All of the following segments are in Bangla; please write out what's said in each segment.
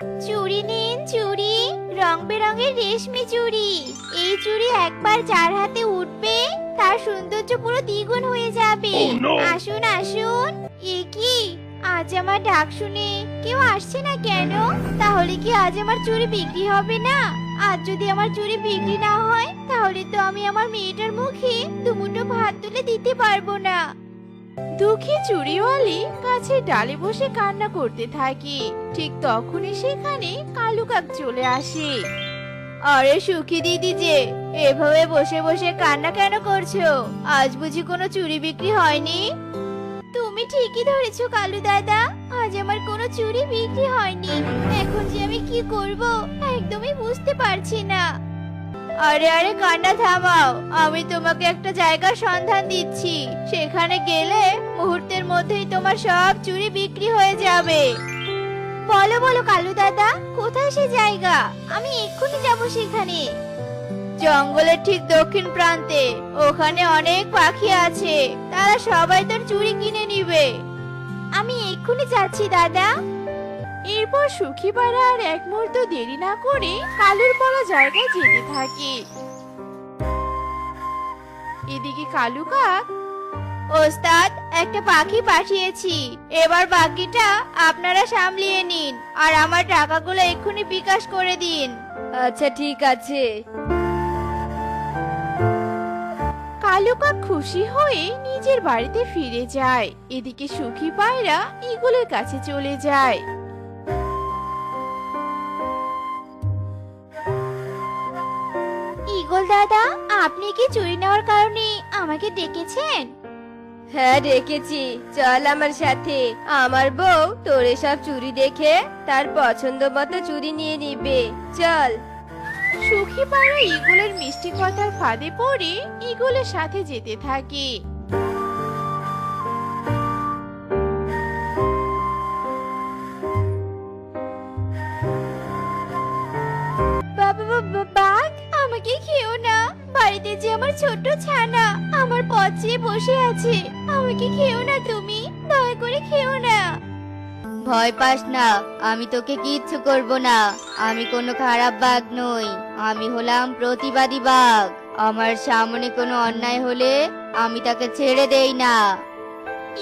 চুড়ি নিন চুড়ি, রং বেরঙের রেশমি চুড়ি। এই চুড়ি একবার যার হাতে উঠবে তার সৌন্দর্য পুরো দ্বিগুণ হয়ে যাবে। আসুন আসুন। এ কি, আজ আমার ডাক শুনে কেউ আসছে না কেন? তাহলে কি আজ আমার চুড়ি বিক্রি হবে না? আজ যদি আমার চুড়ি বিক্রি না হয় তাহলে তো আমি আমার মেয়েটার মুখে দুমুঠো ভাত তুলে দিতে পারবো না। দুঃখী চুড়িওয়ালি গাছের ডালে বসে কান্না করতে থাকে। ঠিক তখনই সেখানে কালু কাক চলে আসে। আরে সুখী দিদি যে, এভাবে বসে বসে কান্না কেন করছো? আজ বুঝি কোনো চুড়ি বিক্রি হয়নি? তুমি ঠিকই ধরেছো কালু দাদা, আজ আমার কোনো চুড়ি বিক্রি হয়নি। এখন যে আমি কি করব একদমই বুঝতে পারছি না। আরে আরে কান্না থামাও, আমি তোমাকে একটা জায়গার সন্ধান দিচ্ছি। সেখানে গেলে মুহূর্তের মধ্যেই তোমার সব চুড়ি বিক্রি হয়ে যাবে। বলো বলো কালু দাদা, কোথায় সে জায়গা? আমি এক্ষুনি যাব সেখানে। জঙ্গলের ঠিক দক্ষিণ প্রান্তে, ওখানে অনেক পাখি আছে, তারা সবাই তোর চুড়ি কিনে নিবে। আমি এক্ষুনি যাচ্ছি দাদা। এরপর সুখী পায়রা আর এক মুহূর্ত দেরি না করে কালুর বলা জায়গায় যেতে থাকে। এদিকে কালু কাক, ওস্তাদ, একটা পাখি পাঠিয়েছি, এবার বাকিটা আপনারা সামলিয়ে নিন আর আমার টাকাগুলো এক্ষুনি বিকাশ করে দিন। আচ্ছা ঠিক আছে। কালু কাক খুশি হয়ে নিজের বাড়িতে ফিরে যায়। এদিকে সুখী পায়রা ঈগলের কাছে চলে যায়। ঈগল দাদা, আপনি কি চুরি নেওয়ার কারণে আমাকে ডেকেছেন? হ্যাঁ ডেকেছি, চল আমার সাথে। আমার বউ তোর এসব চুড়ি দেখে তার পছন্দ মতো চুড়ি নিয়ে নিবে, চল। সুখী পায়রা ঈগলের মিষ্টি কথার ফাঁদে পড়ে ঈগলের সাথে যেতে থাকে। বাবা বাবা, বাঘ আমাকে খেও না। বাড়িতে যে আমার ছোট্ট ছানা আমার পথ চেয়ে বসে আছে, আমাকে খেও না, তুমি দয়া করে খেও না। ভয় পাস না, আমি তোকে কিচ্ছু করব না। আমি কোনো খারাপ বাঘ নই, আমি হলাম প্রতিবাদী বাঘ। আমার সামনে কোনো অন্যায় হলে আমি তাকে ছেড়ে দেই না।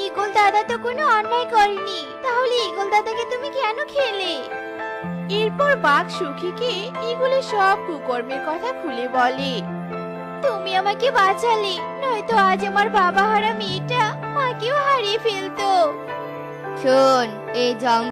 ঈগল দাদা তো কোনো অন্যায় করেনি, তাহলে ঈগল দাদাকে তুমি কেন খেলে? এরপর বাঘ সুখীকে ঈগলের সব কুকর্মের কথা খুলে বলে। তুমি আমাকে বাঁচালে, নয়তো আজ আমার বাবা হারা মেয়েটা মাকেও হারিয়ে ফেলতো। শোন, এই জঙ্গল